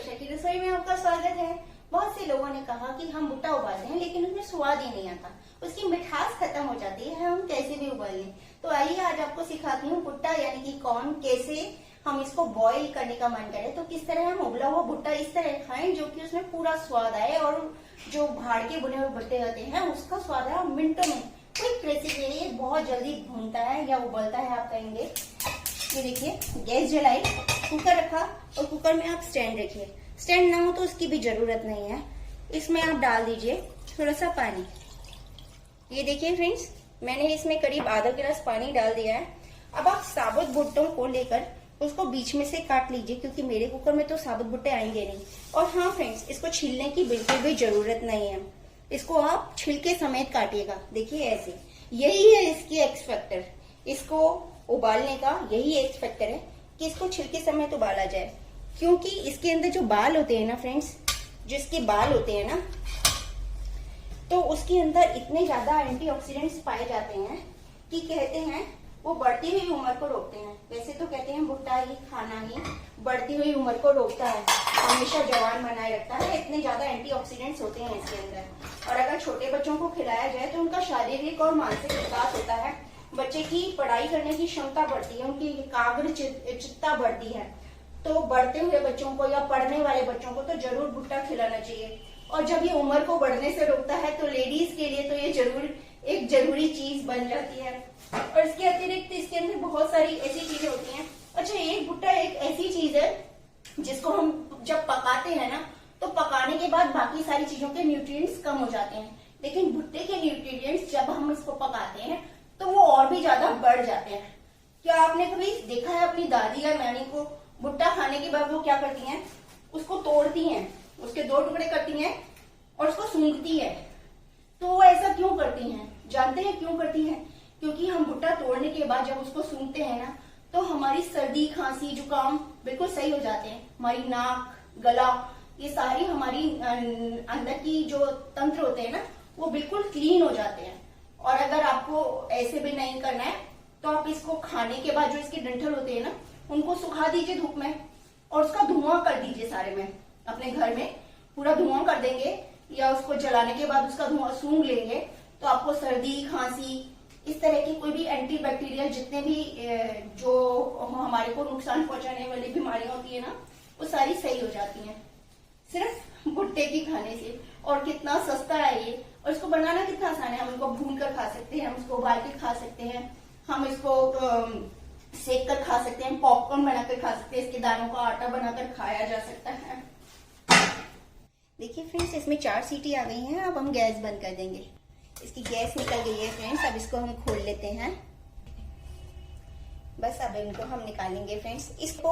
वर्षा की रसोई में आपका स्वागत है। बहुत से लोगों ने कहा कि हम भुट्टा उबालते हैं लेकिन उसमें स्वाद ही नहीं आता, उसकी मिठास खत्म हो जाती है, हम कैसे भी उबाल लें। तो आइए आज आपको सिखाती हूँ भुट्टा यानी कि कॉर्न कैसे हम इसको बॉईल करने का मन करे तो किस तरह हम उबला हुआ भुट्टा इस तरह खाएं जो कि उसमें पूरा स्वाद आए और जो भाड़ के बुने हुए भुट्टे होते हैं उसका स्वाद है मिनटों में। क्विक रेसिपी है ये, बहुत जल्दी भूनता है या उबलता है आप कहेंगे। ये देखिए गैस जलाई, कुकर रखा और कुकर में आप स्टैंड रखिए। स्टैंड ना हो तो उसकी भी जरूरत नहीं है। इसमें आप डाल दीजिए थोड़ा सा पानी। ये देखिए फ्रेंड्स, मैंने इसमें करीब आधा गिलास पानी डाल दिया है। अब आप साबुत भुट्टों को लेकर उसको बीच में से काट लीजिए क्योंकि मेरे कुकर में तो साबुत भुट्टे आएंगे नहीं। और हाँ फ्रेंड्स, इसको छीलने की बिल्कुल भी जरूरत नहीं है, इसको आप छिलके समेत काटिएगा। देखिए ऐसे, यही है इसकी एक्स फैक्टर। इसको उबालने का यही एक्स फैक्टर है कि इसको छिलके समेत उबाला जाए, क्योंकि इसके अंदर जो बाल होते हैं ना फ्रेंड्स, जिसके बाल होते हैं ना, तो उसके अंदर इतने ज्यादा एंटीऑक्सीडेंट्स पाए जाते हैं कि कहते हैं वो बढ़ती हुई उम्र को रोकते हैं। वैसे तो कहते हैं भुट्टा ही खाना ही बढ़ती हुई उम्र को रोकता है, हमेशा जवान बनाए रखता है। इतने ज्यादा एंटीऑक्सीडेंट्स होते हैं इसके अंदर। और अगर छोटे बच्चों को खिलाया जाए तो उनका शारीरिक और मानसिक विकास होता है, बच्चे की पढ़ाई करने की क्षमता बढ़ती है, उनकी एकाग्रचित्ता बढ़ती है। तो बढ़ते हुए बच्चों को या पढ़ने वाले बच्चों को तो जरूर भुट्टा खिलाना चाहिए। और जब ये उम्र को बढ़ने से रोकता है तो लेडीज के लिए तो ये जरूर एक जरूरी चीज बन जाती है। और इसके अतिरिक्त इसके अंदर बहुत सारी ऐसी चीजें होती हैं। अच्छा, एक भुट्टा एक ऐसी चीज है जिसको हम जब पकाते हैं ना, तो पकाने के बाद बाकी सारी चीजों के न्यूट्रिएंट्स कम हो जाते हैं, लेकिन भुट्टे के न्यूट्रिएंट्स जब हम इसको पकाते हैं तो वो और भी ज्यादा बढ़ जाते हैं। क्या आपने कभी देखा है अपनी दादी या नानी को भुट्टा खाने के बाद वो क्या करती हैं? उसको तोड़ती हैं, उसके दो टुकड़े करती हैं और उसको सूंघती है। तो वो ऐसा क्यों करती हैं? जानते हैं क्यों करती हैं? क्योंकि हम भुट्टा तोड़ने के बाद जब उसको सूंघते हैं ना, तो हमारी सर्दी खांसी जुकाम बिल्कुल सही हो जाते हैं। हमारी नाक गला ये सारी हमारी अंदर की जो तंत्र होते हैं ना, वो बिल्कुल क्लीन हो जाते हैं। और अगर आपको ऐसे भी नहीं करना है तो आप इसको खाने के बाद जो इसके डंठल होते हैं ना, उनको सुखा दीजिए धूप में और उसका धुआं कर दीजिए। सारे में अपने घर में पूरा धुआं कर देंगे या उसको जलाने के बाद उसका धुआं सूंघ लेंगे तो आपको सर्दी खांसी इस तरह की कोई भी एंटी बैक्टीरियल जितने भी जो हमारे को नुकसान पहुंचाने वाली बीमारियां होती है ना, वो सारी सही हो जाती हैं सिर्फ भुट्टे की खाने से। और कितना सस्ता है ये, और इसको बनाना कितना आसान है। हम इसको भून कर खा सकते हैं, हम इसको उबाल के खा सकते हैं, हम इसको सेक कर खा सकते हैं, पॉपकॉर्न बनाकर खा सकते हैं, इसके दानों का आटा बनाकर खाया जा सकता है। देखिए फ्रेंड्स, इसमें 4 सीटी आ गई हैं। अब हम गैस बंद कर देंगे। इसकी गैस निकल गई है फ्रेंड्स। अब इसको हम खोल लेते हैं। बस अब इनको हम निकालेंगे फ्रेंड्स। इसको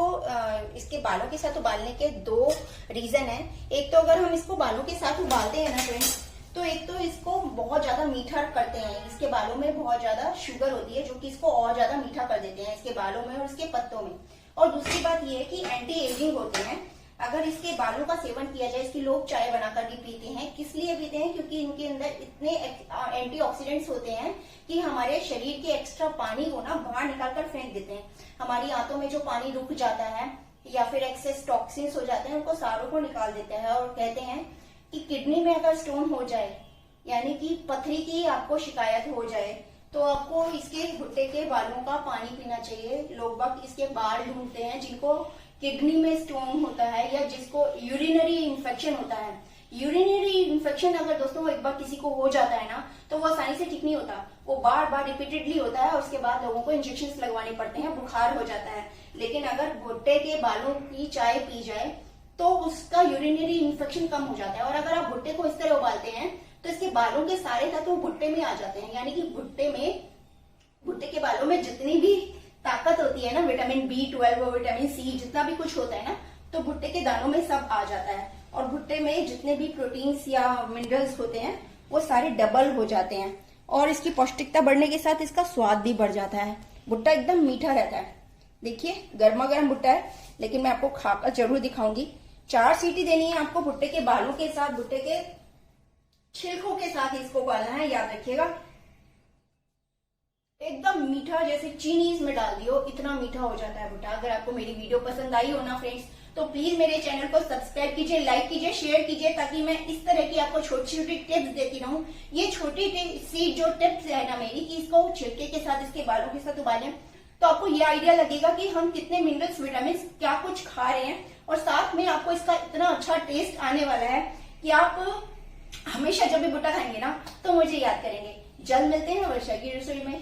इसके बालों के साथ उबालने के 2 रीजन है। एक तो अगर हम इसको बालों के साथ उबालते हैं ना फ्रेंड्स, तो एक तो इसको बहुत ज्यादा मीठा करते हैं। इसके बालों में बहुत ज्यादा शुगर होती है जो कि इसको और ज्यादा मीठा कर देते हैं, इसके बालों में और इसके पत्तों में। और दूसरी बात यह है कि एंटी एजिंग होते हैं। अगर इसके बालों का सेवन किया जाए, इसकी लोग चाय बनाकर भी पीते हैं। किस लिए पीते हैं? क्योंकि इनके अंदर इतने एंटीऑक्सीडेंट्स होते हैं कि हमारे शरीर के एक्स्ट्रा पानी को ना बाहर निकाल कर फेंक देते हैं। हमारी आंतों में जो पानी रुक जाता है या फिर एक्सेस टॉक्सिन्स हो जाते हैं, उनको सारों को निकाल देते हैं। और कहते हैं कि किडनी में अगर स्टोन हो जाए, यानी कि पथरी की आपको शिकायत हो जाए, तो आपको इसके भुट्टे के बालों का पानी पीना चाहिए। लोग बाग इसके बाल ढूंढते हैं जिनको किडनी में स्टोन होता है या जिसको यूरिनरी इन्फेक्शन होता है। यूरिनरी इन्फेक्शन अगर दोस्तों एक बार किसी को हो जाता है ना, तो वो आसानी से ठीक नहीं होता, वो बार बार रिपीटेडली होता है और उसके बाद लोगों को इंजेक्शन लगवाने पड़ते हैं, बुखार हो जाता है। लेकिन अगर भुट्टे के बालों की चाय पी जाए तो उसका यूरिनरी इन्फेक्शन कम हो जाता है। और अगर आप भुट्टे को इस तरह उबालते हैं तो इसके बालों के सारे तत्व भुट्टे में आ जाते हैं। यानी कि भुट्टे के बालों में जितनी भी ताकत होती है ना, विटामिन B12 और विटामिन C जितना भी कुछ होता है ना, तो भुट्टे के दानों में सब आ जाता है। और भुट्टे में जितने भी प्रोटीन्स या मिनरल्स होते हैं वो सारे डबल हो जाते हैं। और इसकी पौष्टिकता बढ़ने के साथ इसका स्वाद भी बढ़ जाता है। भुट्टा एकदम मीठा रहता है। देखिए गर्मा गर्म भुट्टा है, लेकिन मैं आपको खाकर जरूर दिखाऊंगी। 4 सीटी देनी है आपको भुट्टे के बालों के साथ, भुट्टे के छिलकों के साथ इसको उबालना है, याद रखिएगा। एकदम मीठा, जैसे चीनी इसमें डाल दियो इतना मीठा हो जाता है भुट्टा। अगर आपको मेरी वीडियो पसंद आई हो ना फ्रेंड्स, तो प्लीज मेरे चैनल को सब्सक्राइब कीजिए, लाइक कीजिए, शेयर कीजिए, ताकि मैं इस तरह की आपको छोटी छोटी टिप्स देती रहूं। ये छोटी सी जो टिप्स है ना मेरी, कि इसको छिलके के साथ, इसके बालों के साथ उबालें, तो आपको ये आइडिया लगेगा कि हम कितने मिनरल्स, विटामिन क्या कुछ खा रहे हैं, और साथ में आपको इसका इतना अच्छा टेस्ट आने वाला है कि आप हमेशा जब भी बुट्टा खाएंगे ना तो मुझे याद करेंगे। जल्द मिलते हैं वर्षा की रसोई में।